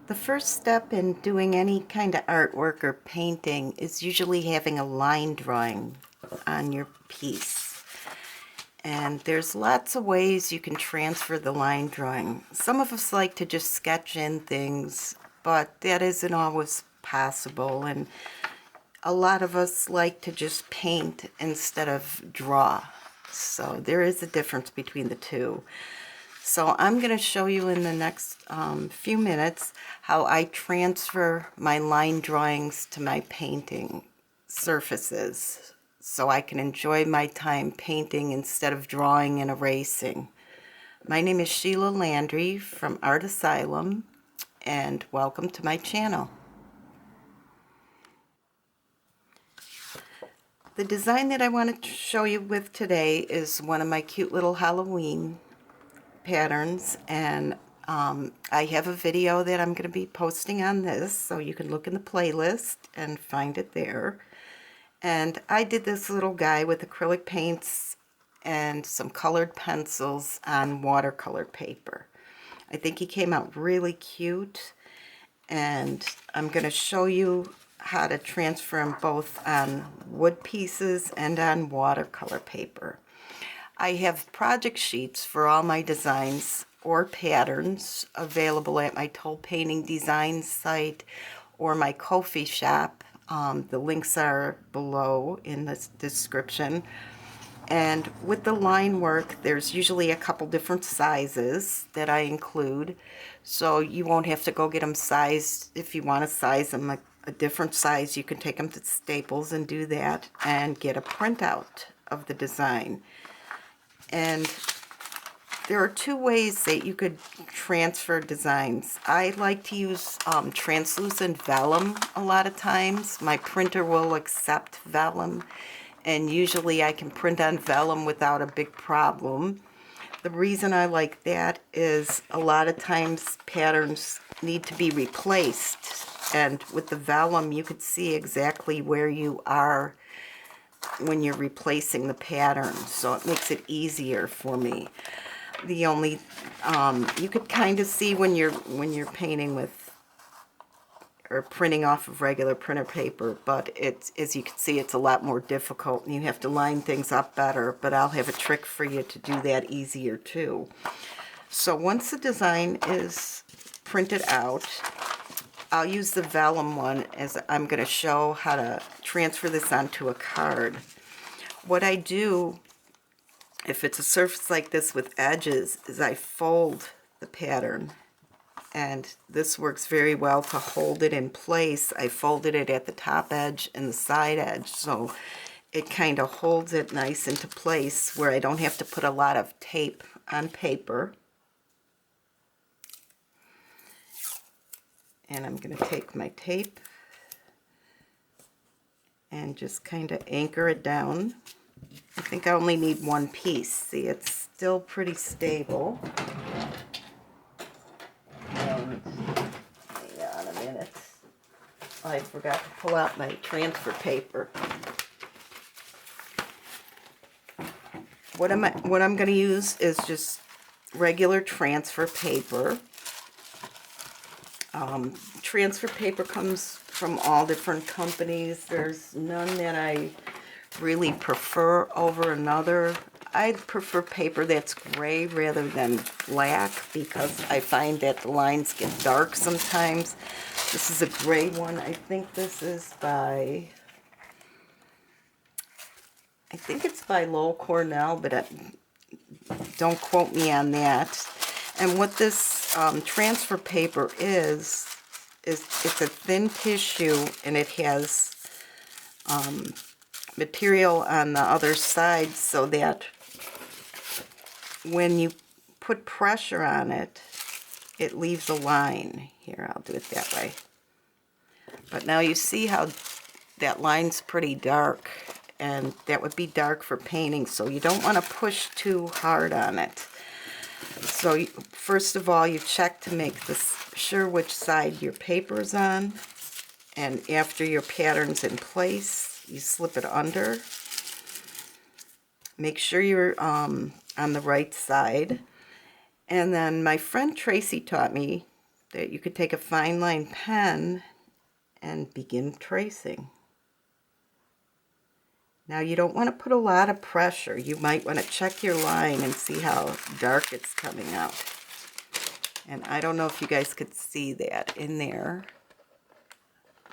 The first step in doing any kind of artwork or painting is usually having a line drawing on your piece. And there's lots of ways you can transfer the line drawing. Some of us like to just sketch in things, but that isn't always possible. And a lot of us like to just paint instead of draw. So there is a difference between the two. So I'm going to show you in the next few minutes how I transfer my line drawings to my painting surfaces so I can enjoy my time painting instead of drawing and erasing. My name is Sheila Landry from Art Asylum, and welcome to my channel. The design that I want to show you with today is one of my cute little Halloween patterns, and I have a video that I'm going to be posting on this, so you can look in the playlist and find it there. And I did this little guy with acrylic paints and some colored pencils on watercolor paper. I think he came out really cute, and I'm going to show you how to transfer them both on wood pieces and on watercolor paper. I have project sheets for all my designs or patterns available at my Toll Painting Design site or my Ko-fi shop. The links are below in the description. And with the line work, there's usually a couple different sizes that I include, so you won't have to go get them sized. If you want to size them a different size, you can take them to Staples and do that and get a printout of the design. And there are two ways that you could transfer designs. I like to use translucent vellum a lot of times. My printer will accept vellum, and usually I can print on vellum without a big problem. The reason I like that is a lot of times patterns need to be replaced, and with the vellum you could see exactly where you are when you're replacing the pattern, so it makes it easier for me. The only you could kind of see when you're painting with or printing off of regular printer paper, but it's, as you can see, it's a lot more difficult and you have to line things up better, but I'll have a trick for you to do that easier too. So once the design is printed out, I'll use the vellum one as I'm going to show how to transfer this onto a card. What I do, if it's a surface like this with edges, is I fold the pattern, and this works very well to hold it in place. I folded it at the top edge and the side edge, so it kind of holds it nice into place where I don't have to put a lot of tape on paper. And I'm going to take my tape and just kind of anchor it down. I think I only need one piece. See, it's still pretty stable. Hang on a minute. I forgot to pull out my transfer paper. What I'm going to use is just regular transfer paper. Transfer paper comes from all different companies. There's none that I really prefer over another. I prefer paper that's gray rather than black because I find that the lines get dark sometimes. This is a gray one. I think this is by, I think it's by Lowell Cornell, but don't quote me on that. And what this transfer paper is it's a thin tissue, and it has material on the other side so that when you put pressure on it, it leaves a line. Here, I'll do it that way. But now you see how that line's pretty dark, and that would be dark for painting, so you don't want to push too hard on it. So first of all, you check to make sure which side your paper is on, and after your pattern's in place, you slip it under. Make sure you're on the right side. And then my friend Tracy taught me that you could take a fine line pen and begin tracing. Now you don't want to put a lot of pressure. You might want to check your line and see how dark it's coming out. And I don't know if you guys could see that in there,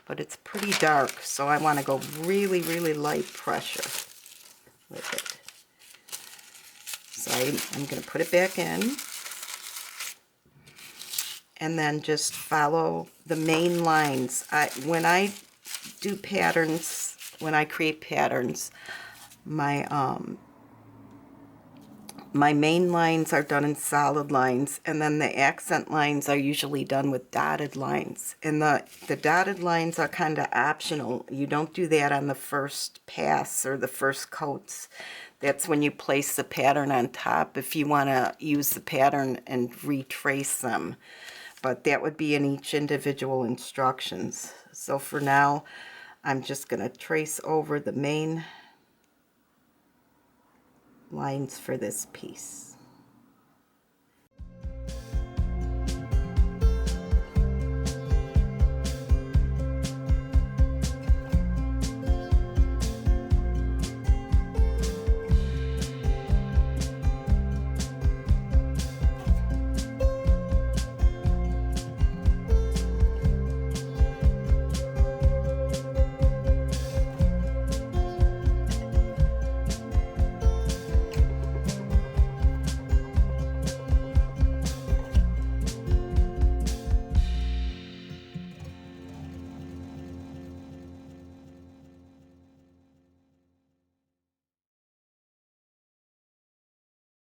but it's pretty dark, so I want to go really, really light pressure with it. So I'm going to put it back in, and then just follow the main lines. When I do patterns, when I create patterns, my main lines are done in solid lines, and then the accent lines are usually done with dotted lines. And the dotted lines are kind of optional. You don't do that on the first pass or the first coats. That's when you place the pattern on top if you want to use the pattern and retrace them. But that would be in each individual instructions. So for now, I'm just going to trace over the main lines for this piece.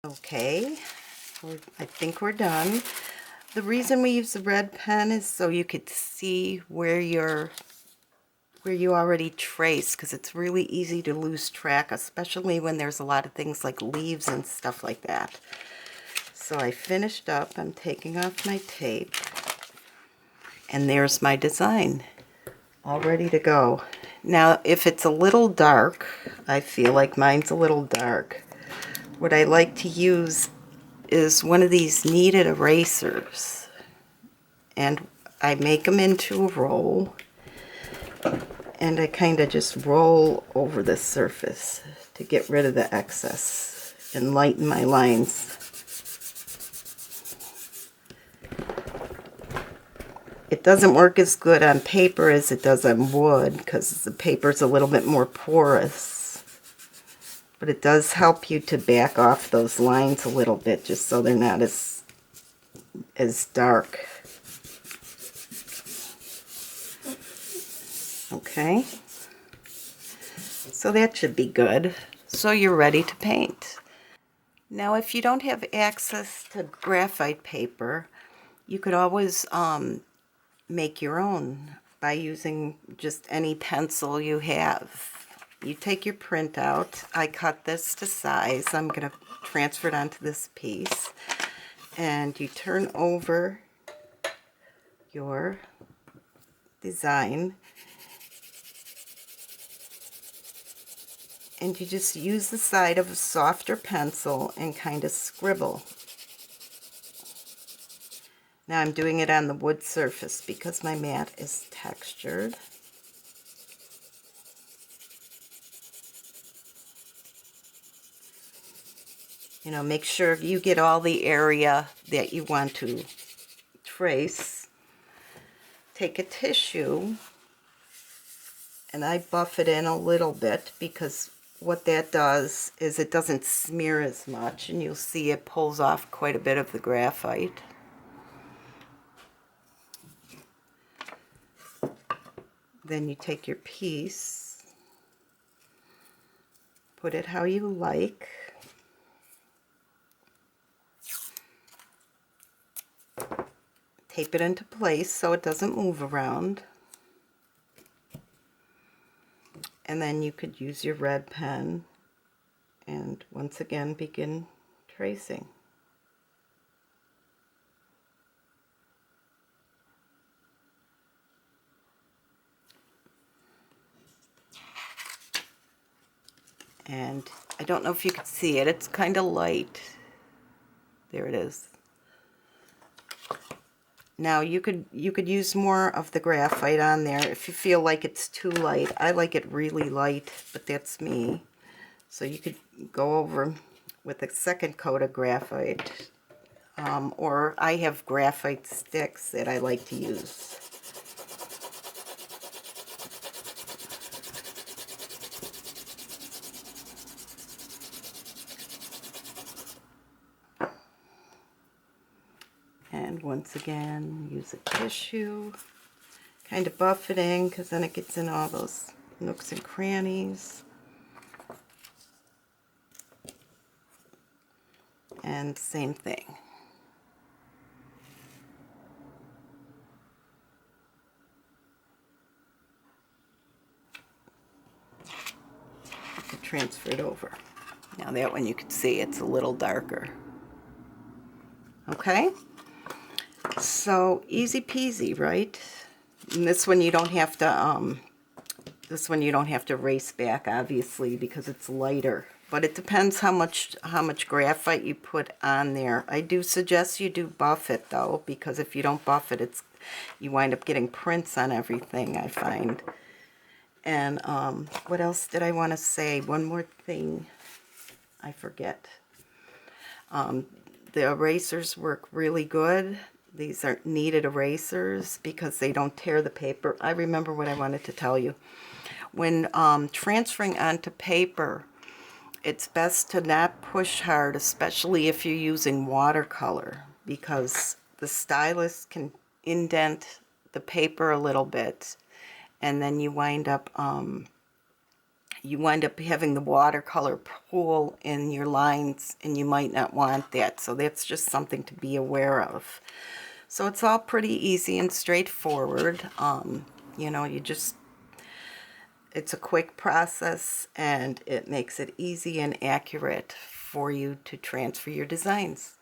Okay, I think we're done. The reason we use the red pen is so you could see where you already traced, because it's really easy to lose track, especially when there's a lot of things like leaves and stuff like that. So I finished up. I'm taking off my tape, and there's my design all ready to go. Now if it's a little dark, I feel like mine's a little dark, what I like to use is one of these kneaded erasers, and I make them into a roll, and I kind of just roll over the surface to get rid of the excess and lighten my lines. It doesn't work as good on paper as it does on wood because the paper's a little bit more porous. But it does help you to back off those lines a little bit, just so they're not as dark. Okay. So that should be good. So you're ready to paint. Now if you don't have access to graphite paper, you could always make your own by using just any pencil you have. You take your printout. I cut this to size. I'm going to transfer it onto this piece. And you turn over your design. And you just use the side of a softer pencil and kind of scribble. Now I'm doing it on the wood surface because my mat is textured. You know, make sure you get all the area that you want to trace. Take a tissue, and I buff it in a little bit because what that does is it doesn't smear as much, and you'll see it pulls off quite a bit of the graphite. Then you take your piece, put it how you like. Tape it into place so it doesn't move around. And then you could use your red pen and once again begin tracing. And I don't know if you can see it, it's kind of light. There it is. Now you could use more of the graphite on there if you feel like it's too light. I like it really light, but that's me. So you could go over with a second coat of graphite, or I have graphite sticks that I like to use. And once again, use a tissue, kind of buff it in, because then it gets in all those nooks and crannies. And same thing. Transfer it over. Now that one you can see it's a little darker. Okay? So easy peasy, right? And this one you don't have to race back, obviously, because it's lighter. But it depends how much graphite you put on there. I do suggest you do buff it though, because if you don't buff it, you wind up getting prints on everything, I find. And what else did I want to say? One more thing. I forget. The erasers work really good. These are kneaded erasers because they don't tear the paper. I remember what I wanted to tell you. When transferring onto paper, it's best to not push hard, especially if you're using watercolor, because the stylus can indent the paper a little bit, and then you wind up having the watercolor pool in your lines, and you might not want that. So that's just something to be aware of. So it's all pretty easy and straightforward. You know, it's a quick process, and it makes it easy and accurate for you to transfer your designs.